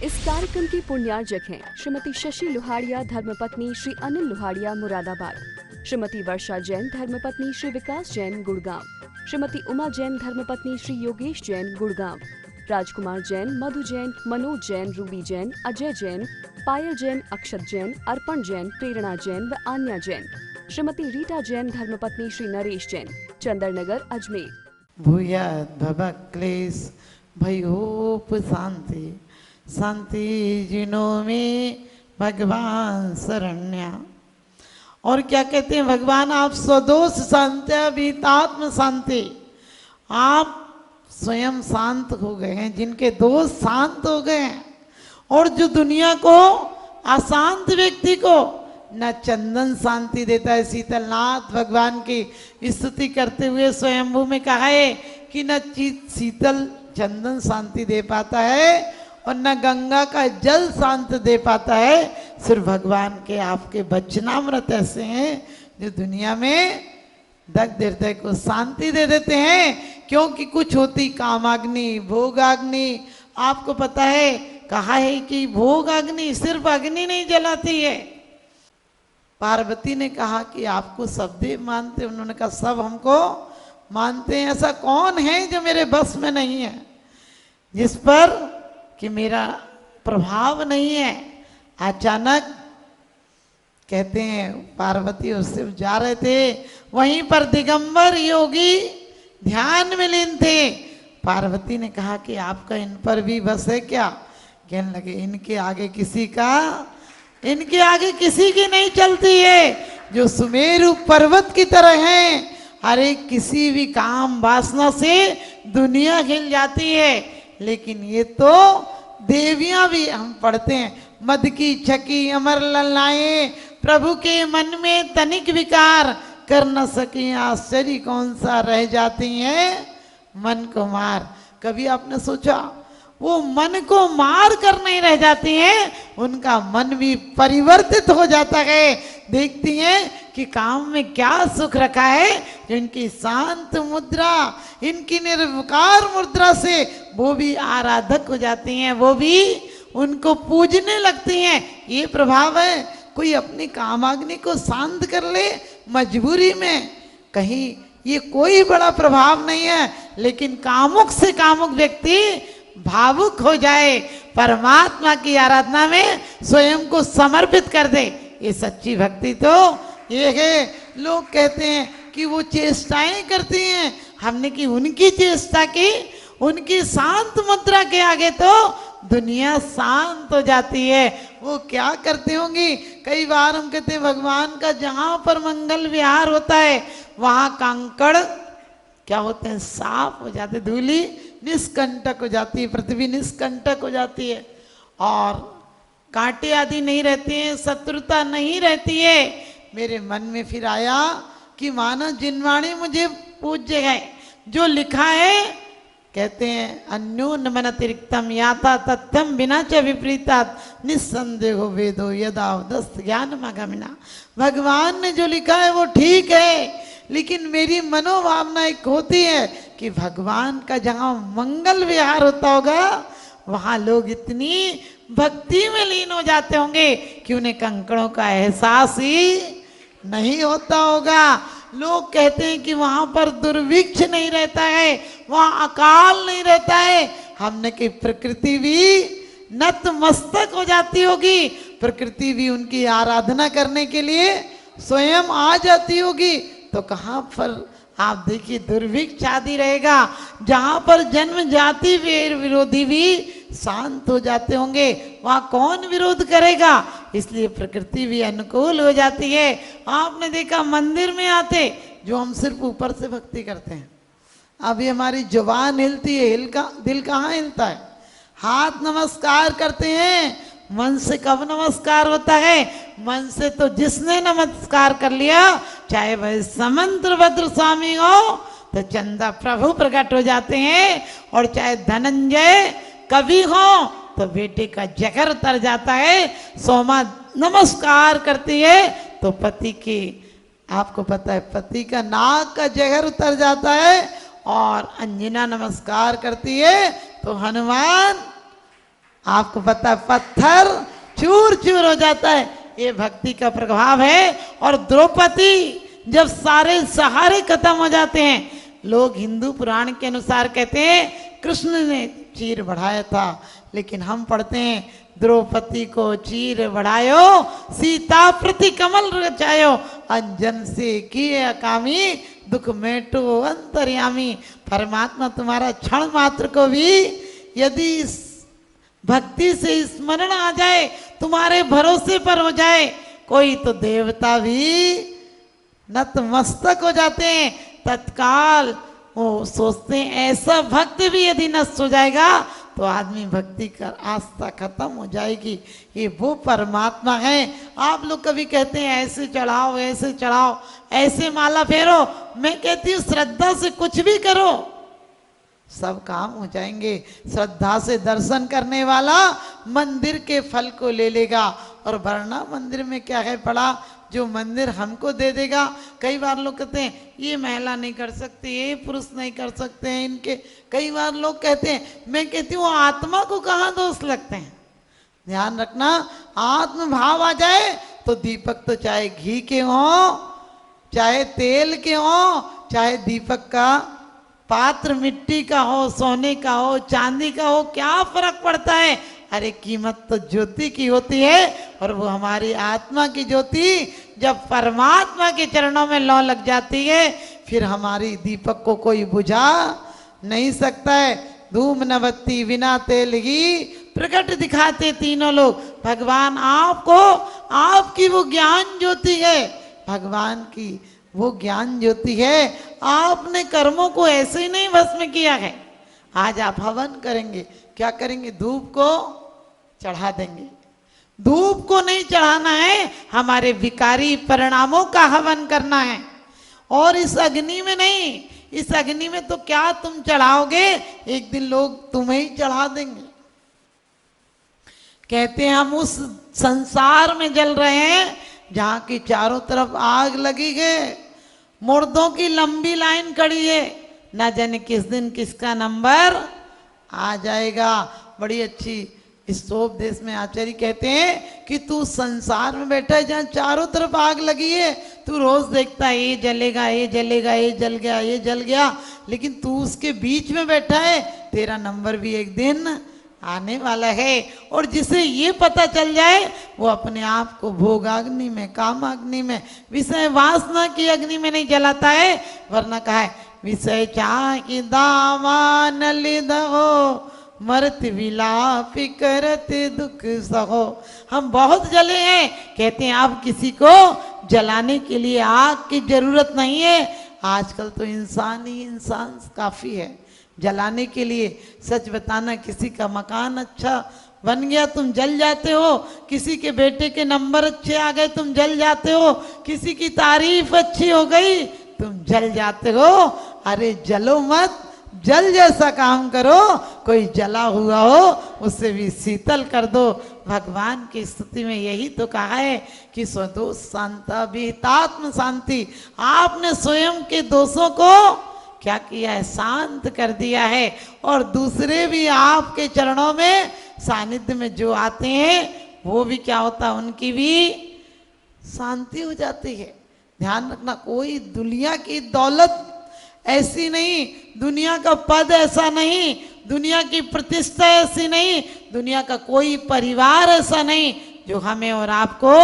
इस कार्यक्रम की पुण्यार्जक हैं श्रीमती शशि लोहाड़िया धर्मपत्नी श्री अनिल लोहाड़िया मुरादाबाद, श्रीमती वर्षा जैन धर्मपत्नी श्री विकास जैन गुड़गांव, श्रीमती उमा जैन धर्मपत्नी श्री योगेश जैन गुड़गांव, राजकुमार जैन, मधु जैन, मनोज जैन, रूबी जैन, अजय जैन, पायल जैन, अक्षत जैन, अर्पण जैन, प्रेरणा जैन व आन्या जैन, श्रीमती रीटा जैन धर्मपत्नी श्री नरेश जैन, चंदरनगर अजमेर। भूयात् भवः क्लेश भयोप शांति शांति जिनों में भगवान शरण्या। और क्या कहते हैं भगवान, आप स्वदोष शांत्या बीतात्म शांति, आप स्वयं शांत हो गए हैं, जिनके दोष शांत हो गए हैं। और जो दुनिया को अशांत व्यक्ति को न चंदन शांति देता है, शीतलनाथ भगवान की स्तुति करते हुए स्वयंभू में कहा है कि न शीतल चंदन शांति दे पाता है और न गंगा का जल शांत दे पाता है। सिर्फ भगवान के आपके वचनामृत ऐसे हैं जो दुनिया में दग्ध हृदय को शांति दे देते हैं। क्योंकि कुछ होती कामाग्नि, भोगाग्नि, आपको पता है कहा है कि भोगाग्नि सिर्फ अग्नि नहीं जलाती है। पार्वती ने कहा कि आपको सब देव मानते, उन्होंने कहा सब हमको मानते हैं, ऐसा कौन है जो मेरे बस में नहीं है, जिस पर कि मेरा प्रभाव नहीं है। अचानक कहते हैं पार्वती और शिव जा रहे थे, वहीं पर दिगंबर योगी ध्यान में लीन थे। पार्वती ने कहा कि आपका इन पर भी बस है क्या? कहने लगे इनके आगे किसी की नहीं चलती है, जो सुमेरु पर्वत की तरह हैं। अरे किसी भी काम वासना से दुनिया हिल जाती है, लेकिन ये तो देवियां भी, हम पढ़ते हैं, मद की छकी अमर ललाएं, प्रभु के मन में तनिक विकार, कर न सकी आश्चर्य कौन सा, रह जाती हैं मन को मार। कभी आपने सोचा वो मन को मार कर नहीं रह जाती हैं, उनका मन भी परिवर्तित हो जाता है। देखती हैं कि काम में क्या सुख रखा है, जो इनकी शांत मुद्रा, इनकी निर्विकार मुद्रा से वो भी आराधक हो जाती हैं, वो भी उनको पूजने लगती हैं। ये प्रभाव है। कोई अपनी कामाग्नि को शांत कर ले मजबूरी में, कहीं ये कोई बड़ा प्रभाव नहीं है। लेकिन कामुक से कामुक व्यक्ति भावुक हो जाए, परमात्मा की आराधना में स्वयं को समर्पित कर दे, ये सच्ची भक्ति तो ये है। लोग कहते हैं कि वो चेष्टाएं करती हैं, हमने की उनकी चेष्टा की, उनकी शांत मुद्रा के आगे तो दुनिया शांत हो जाती है। वो क्या करते होंगी? कई बार हम कहते हैं भगवान का जहां पर मंगल विहार होता है वहां कंकड़ क्या होते हैं, साफ हो जाते, धूली निष्कंटक हो जाती है, पृथ्वी निष्कंटक हो जाती है, और कांटे आदि नहीं रहते हैं, शत्रुता नहीं रहती है। मेरे मन में फिर आया कि मानो जिनवाणी मुझे पूज्य है, जो लिखा है, कहते हैं अन्योन मन अतिरिक्तम याता तथ्यम बिना च विपरीतात निस्संदेहो वेदो यदावदस्त ज्ञान मगमिना। भगवान ने जो लिखा है वो ठीक है, लेकिन मेरी मनोभावना एक होती है कि भगवान का जहाँ मंगल विहार होता होगा वहाँ लोग इतनी भक्ति में लीन हो जाते होंगे कि उन्हें कंकड़ों का एहसास ही नहीं होता होगा। लोग कहते हैं कि वहाँ पर दुर्भिक्ष नहीं रहता है, वहाँ अकाल नहीं रहता है। हमने कि प्रकृति भी नतमस्तक हो जाती होगी, प्रकृति भी उनकी आराधना करने के लिए स्वयं आ जाती होगी। तो कहाँ पर आप देखिए दुर्भिक्ष आदि रहेगा, जहाँ पर जन्म जाति विरोधी भी शांत हो जाते होंगे, वहाँ कौन विरोध करेगा? इसलिए प्रकृति भी अनुकूल हो जाती है। आपने देखा मंदिर में आते जो हम सिर्फ ऊपर से भक्ति करते हैं, अभी हमारी जुबान हिलती है, दिल कहाँ हिलता है? हाथ नमस्कार करते हैं, मन से कब नमस्कार होता है? मन से तो जिसने नमस्कार कर लिया, चाहे वह समंत्र भद्र स्वामी हो तो चंदा प्रभु प्रकट हो जाते हैं, और चाहे धनंजय कवि हो तो बेटे का जगर उतर जाता है। सोमा नमस्कार करती है तो पति की, आपको पता है, पति का नाक का जगर उतर जाता है। और अंजना नमस्कार करती है तो हनुमान आपको पता है पत्थर चूर चूर हो जाता है, ये भक्ति का प्रभाव है। और द्रौपदी जब सारे सहारे खत्म हो जाते हैं, लोग हिंदू पुराण के अनुसार कहते हैं कृष्ण ने चीर बढ़ाया था, लेकिन हम पढ़ते हैं द्रौपदी को चीर बढ़ायो, सीता प्रति कमल रचायो, अंजन से किए अकामी, दुख मेटो अंतर्यामी। परमात्मा तुम्हारा क्षण मात्र को भी यदि भक्ति से स्मरण आ जाए, तुम्हारे भरोसे पर हो जाए, कोई तो देवता भी नतमस्तक हो जाते हैं तत्काल। वो सोचते हैं ऐसा भक्त भी यदि नष्ट हो जाएगा तो आदमी भक्ति का आस्था खत्म हो जाएगी। ये वो परमात्मा है। आप लोग कभी कहते हैं ऐसे चढ़ाओ, ऐसे चढ़ाओ, ऐसे माला फेरो, मैं कहती हूँ श्रद्धा से कुछ भी करो, सब काम हो जाएंगे। श्रद्धा से दर्शन करने वाला मंदिर के फल को ले लेगा। और वरना मंदिर में क्या है पड़ा, जो मंदिर हमको दे देगा। कई बार लोग कहते हैं ये महिला नहीं कर सकती, ये पुरुष नहीं कर सकते हैं इनके, कई बार लोग कहते हैं, मैं कहती हूँ आत्मा को कहाँ दोष लगते हैं। ध्यान रखना, आत्म भाव आ जाए तो दीपक तो चाहे घी के हो, चाहे तेल के हो, चाहे दीपक का पात्र मिट्टी का हो, सोने का हो, चांदी का हो, क्या फर्क पड़ता है। अरे कीमत तो ज्योति की होती है, और वो हमारी आत्मा की ज्योति जब परमात्मा के चरणों में लौ लग जाती है, फिर हमारी दीपक को कोई बुझा नहीं सकता है। धूम न बत्ती बिना तेल ही प्रकट दिखाते तीनों लोग। भगवान आपको, आपकी वो ज्ञान ज्योति है, भगवान की वो ज्ञान ज्योति है। आपने कर्मों को ऐसे ही नहीं भस्म किया है। आज आप हवन करेंगे, क्या करेंगे, धूप को चढ़ा देंगे। धूप को नहीं चढ़ाना है, हमारे विकारी परिणामों का हवन करना है। और इस अग्नि में नहीं, इस अग्नि में तो क्या तुम चढ़ाओगे, एक दिन लोग तुम्हें ही चढ़ा देंगे। कहते हैं हम उस संसार में जल रहे हैं जहां की चारों तरफ आग लगी है, मुर्दों की लंबी लाइन खड़ी है, ना जाने किस दिन किसका नंबर आ जाएगा। बड़ी अच्छी इस उपदेश में आचार्य कहते हैं कि तू संसार में बैठा है जहाँ चारों तरफ आग लगी है, तू रोज देखता है ये जलेगा, ये जलेगा, ये जल गया, ये जल गया, लेकिन तू उसके बीच में बैठा है, तेरा नंबर भी एक दिन आने वाला है। और जिसे ये पता चल जाए वो अपने आप को भोगाग्नि में, कामाग्नि में, विषय वासना की अग्नि में नहीं जलाता है। वरना कहा है विषय चाहि दामान लिदहो, मरत विलाप करत दुख सहो। हम बहुत जले हैं, कहते हैं अब किसी को जलाने के लिए आग की जरूरत नहीं है। आजकल तो इंसान ही इंसान काफी है जलाने के लिए। सच बताना, किसी का मकान अच्छा बन गया तुम जल जाते हो, किसी के बेटे के नंबर अच्छे आ गए तुम जल जाते हो, किसी की तारीफ अच्छी हो गई तुम जल जाते हो। अरे जलो मत, जल जैसा काम करो, कोई जला हुआ हो उससे भी शीतल कर दो। भगवान की स्तुति में यही तो कहा है कि स्वदोष शांता विहितात्म शांति। आपने स्वयं के दोषों को क्या किया है, शांत कर दिया है। और दूसरे भी आपके चरणों में सानिध्य में जो आते हैं वो भी क्या होता है, उनकी भी शांति हो जाती है। ध्यान रखना, कोई दुनिया की दौलत ऐसी नहीं, दुनिया का पद ऐसा नहीं, दुनिया की प्रतिष्ठा ऐसी नहीं, दुनिया का कोई परिवार ऐसा नहीं जो हमें और आपको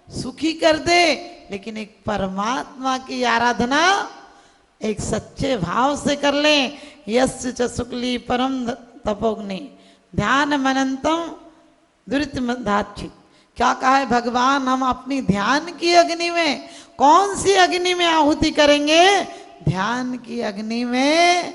सुखी कर दे। लेकिन एक परमात्मा की आराधना एक सच्चे भाव से कर लें। यस्य च शुक्ली परम तपोग्नि ध्यान मनंतम दुरितमदाक्षि। क्या कहा है भगवान, हम अपनी ध्यान की अग्नि में, कौन सी अग्नि में आहुति करेंगे, ध्यान की अग्नि में।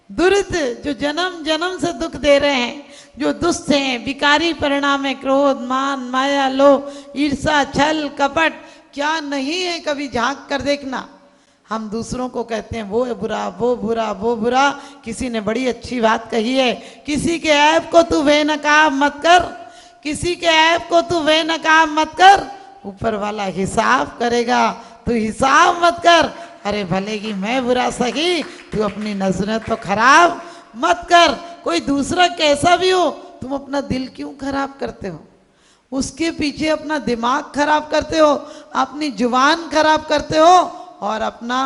दुरित जो जन्म जन्म से दुख दे रहे हैं, जो दुष्ट हैं, विकारी परिणाम है, क्रोध, मान, माया, लोभ, ईर्षा, छल, कपट, क्या नहीं है, कभी झांक कर देखना। हम दूसरों को कहते हैं वो बुरा, वो बुरा, वो बुरा। किसी ने बड़ी अच्छी बात कही है, किसी के ऐप को तू बेनकाब मत कर, किसी के ऐप को तू बेनकाब मत कर, ऊपर वाला हिसाब करेगा, तू हिसाब मत कर। अरे भले ही मैं बुरा सही, तू अपनी नजरें तो खराब मत कर। कोई दूसरा कैसा भी हो, तुम अपना दिल क्यों खराब करते हो? उसके पीछे अपना दिमाग खराब करते हो, अपनी जुबान खराब करते हो और अपना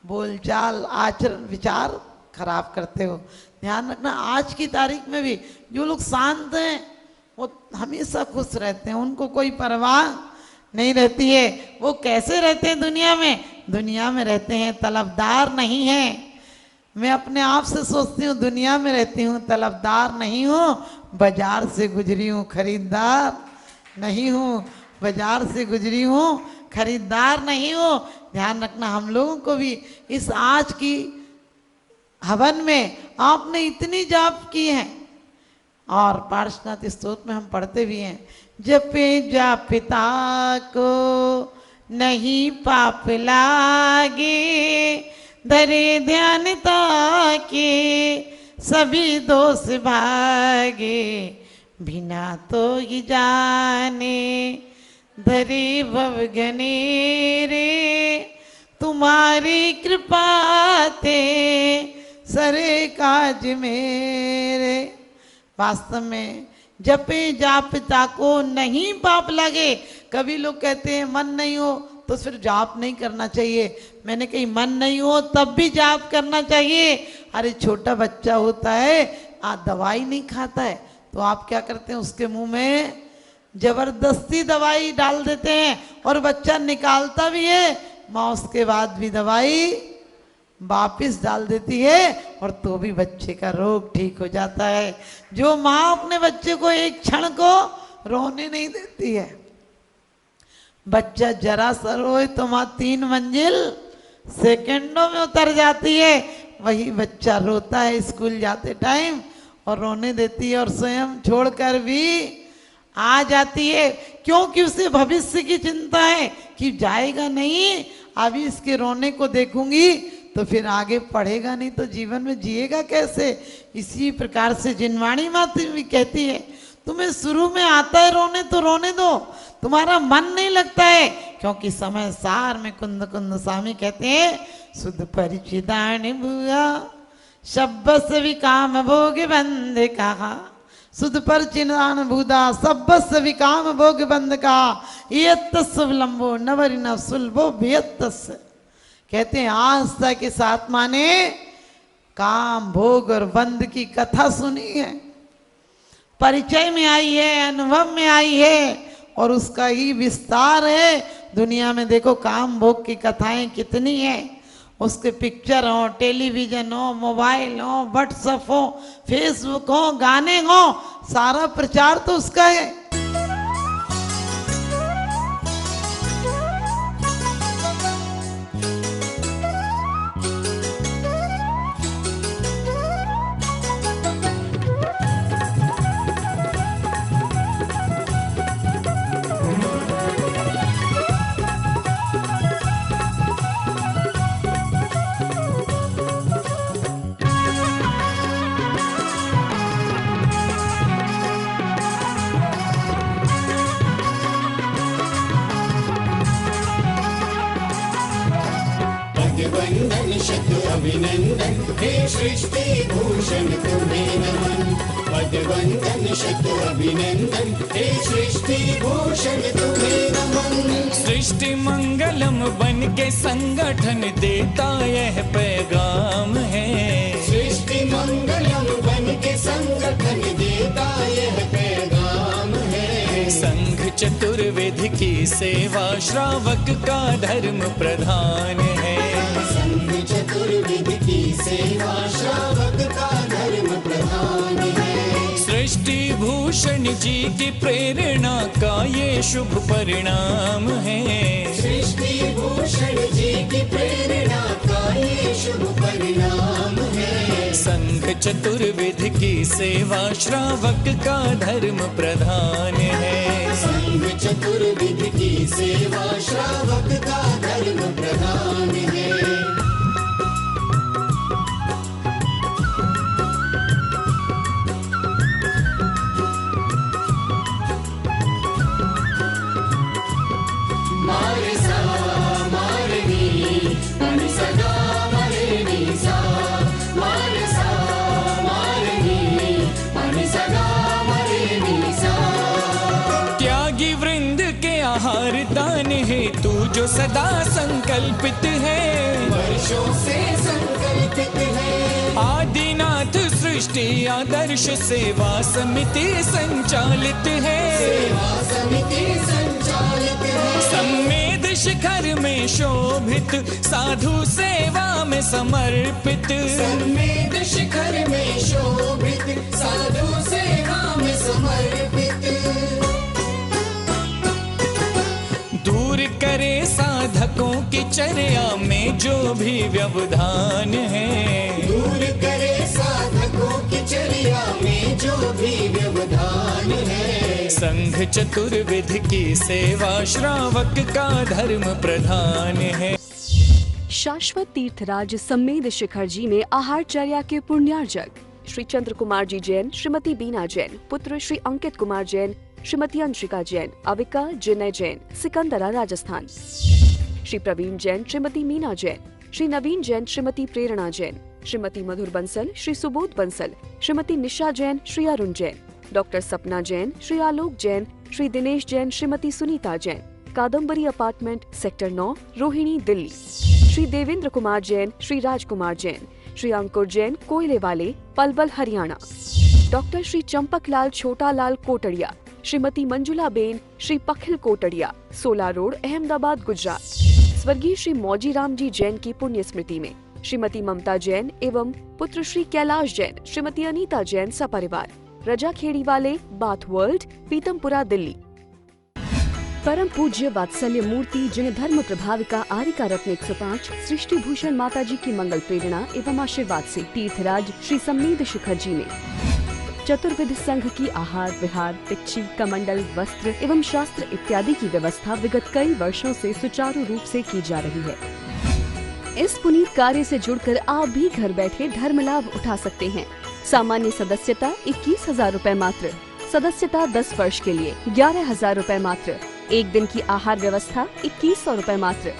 बोलचाल आचरण विचार खराब करते हो। ध्यान रखना, आज की तारीख में भी जो लोग शांत हैं वो हमेशा खुश रहते हैं, उनको कोई परवाह नहीं रहती है। वो कैसे रहते हैं दुनिया में? दुनिया में रहते हैं तलबदार नहीं है। मैं अपने आप से सोचती हूँ दुनिया में रहती हूँ तलबदार नहीं हूँ, बाजार से गुजरी हूँ खरीदार नहीं हूँ, बाजार से गुजरी हूँ खरीदार नहीं हूँ। ध्यान रखना, हम लोगों को भी इस आज की हवन में आपने इतनी जाप की है और पार्श्वनाथ स्तोत्र में हम पढ़ते भी हैं, जपे जा पिता को नहीं पाप लागे, धरे ध्यान ताके सभी दोष भागे, बिना तो ही जाने धरे भव घनेरे, तुम्हारी कृपा थे सरे काज मेरे। वास्तव में जपे जाप ताको नहीं पाप लगे। कभी लोग कहते हैं मन नहीं हो तो फिर जाप नहीं करना चाहिए। मैंने कही मन नहीं हो तब भी जाप करना चाहिए। अरे छोटा बच्चा होता है दवाई नहीं खाता है तो आप क्या करते हैं, उसके मुंह में जबरदस्ती दवाई डाल देते हैं और बच्चा निकालता भी है, माँ उसके बाद भी दवाई वापिस डाल देती है और तो भी बच्चे का रोग ठीक हो जाता है। जो माँ अपने बच्चे को एक क्षण को रोने नहीं देती है, बच्चा जरा सा रोए तो माँ 3 मंजिल सेकंडों में उतर जाती है। वही बच्चा रोता है स्कूल जाते टाइम और रोने देती है और स्वयं छोड़कर भी आ जाती है, क्योंकि उसे भविष्य की चिंता है कि जाएगा नहीं, अभी इसके रोने को देखूंगी तो फिर आगे पढ़ेगा नहीं तो जीवन में जिएगा कैसे। इसी प्रकार से जिनवाणी माता भी कहती है, तुम्हें शुरू में आता है रोने तो रोने दो, तुम्हारा मन नहीं लगता है, क्योंकि समय सार में कुंद कुंद स्वामी कहते हैं, शुद्ध परिचिदान बुआ शब्बस विकाम भोग बंध कहा, शुद्ध परिचिदान भूदा सब्बस विकाम भोग बंध कहा, यत्तस्य विलंबो नवरिन सुलभो व्यत्तस्य। कहते हैं आस्था के साथ माने काम भोग और बंध की कथा सुनी है, परिचय में आई है, अनुभव में आई है और उसका ही विस्तार है। दुनिया में देखो काम भोग की कथाएं कितनी हैं, उसके पिक्चर हो, टेलीविजन हो, मोबाइल हो, व्हाट्सएप हो, फेसबुक हो, गाने हो, सारा प्रचार तो उसका है। वंदन शत अभिनंदन हे सृष्टि भूषण तुम्हें नमन। पद वंदन शत अभिनंदन हे सृष्टि भूषण तुम्हें नमन। सृष्टि मंगलम बन के संगठन देता यह पैगाम है। सृष्टि मंगलम बन के संगठन देता यह पैगाम है। संघ चतुर्वेद की सेवा श्रावक का धर्म प्रधान है। संघ चतुर्वेद की सेवा श्रावक का धर्म प्रधान है। सृष्टि भूषण जी की प्रेरणा का ये शुभ परिणाम है। सृष्टि भूषण जी की प्रेरणा का ये शुभ परिणाम है। संघ चतुर्वेद की सेवा श्रावक का धर्म प्रधान है। संघ चतुर्वेद की सेवा श्रावक का धर्म प्रधान है। मारे सा मारे नी मनि सदा मारे नी सा, मारे सा मारे नी मनि सदा निसा। त्यागी वृंद के आहार दान है तू जो सदा संकल्पित है, वर्षों से संकल्पित है। आदिनाथ सृष्टि आदर्श सेवा समिति संचालित है, सेवा समिति संचालित है। सम्मेद शिखर में शोभित साधु सेवा में समर्पित, सम्मेद शिखर में शोभित साधु सेवा में समर्पित। दूर करे साधकों की चर्या में जो भी व्यवधान है, दूर करे साधकों की चर्या में जो भी व्यवधान है। संघ चतुर्विध की सेवा श्रावक का धर्म प्रधान है। शाश्वत तीर्थराज सम्मेद शिखर जी में आहारचर्या के पुण्यार्जक श्री चंद्र कुमार जी जैन, श्रीमती बीना जैन, पुत्र श्री अंकित कुमार जैन, श्रीमती अंशिका जैन, अविका जिनय जैन, सिकंदरा राजस्थान। श्री प्रवीण जैन, श्रीमती मीना जैन, श्री नवीन जैन, श्रीमती प्रेरणा जैन, श्रीमती मधुर बंसल, श्री सुबोध बंसल, श्रीमती निशा जैन, श्री अरुण जैन, डॉक्टर सपना जैन, श्री आलोक जैन, श्री दिनेश जैन, श्रीमती सुनीता जैन, कादम्बरी अपार्टमेंट सेक्टर 9, रोहिणी, दिल्ली। श्री देवेंद्र कुमार जैन, श्री राजकुमार जैन, श्री अंकुर जैन, कोयले वाले, पलवल, हरियाणा। डॉक्टर श्री चंपक लाल छोटा लाल कोटड़िया, श्रीमती मंजुला बेन, श्री पखिल कोटड़िया, 16 रोड, अहमदाबाद, गुजरात। स्वर्गीय श्री मौजी राम जी जैन की पुण्य स्मृति में श्रीमती ममता जैन एवं पुत्र श्री कैलाश जैन, श्रीमती अनीता जैन सपरिवार, रजा खेड़ी वाले, बाथ वर्ल्ड, पीतमपुरा, दिल्ली। परम पूज्य वात्सल्य मूर्ति जिन धर्म प्रभाविका आरिका रत्न 105 सृष्टि भूषण माता जी की मंगल प्रेरणा एवं आशीर्वाद से तीर्थराज श्री सम्मेद शिखर जी में चतुर्विध संघ की आहार विहार, दीक्षी, कमंडल, वस्त्र एवं शास्त्र इत्यादि की व्यवस्था विगत कई वर्षों से सुचारू रूप से की जा रही है। इस पुनीत कार्य से जुड़कर आप भी घर बैठे धर्म लाभ उठा सकते हैं। सामान्य सदस्यता 21,000 रूपए मात्र, सदस्यता 10 वर्ष के लिए 11,000 रूपए मात्र, एक दिन की आहार व्यवस्था 2100 रूपए मात्र।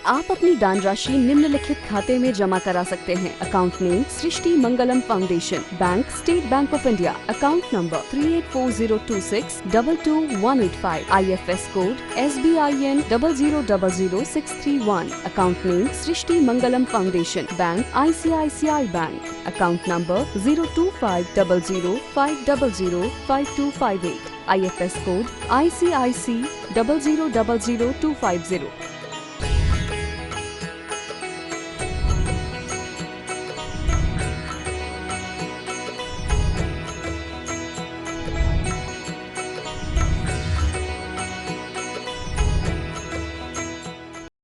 आप अपनी दान राशि निम्नलिखित खाते में जमा करा सकते हैं। Account name Srishti Mangalam foundation, bank state bank of India, account number 384026222185, IFS code SBIN 0000631, account name Srishti Mangalam foundation, bank ICICI bank, account number 0250050052258, IFS code ICIC 0000250,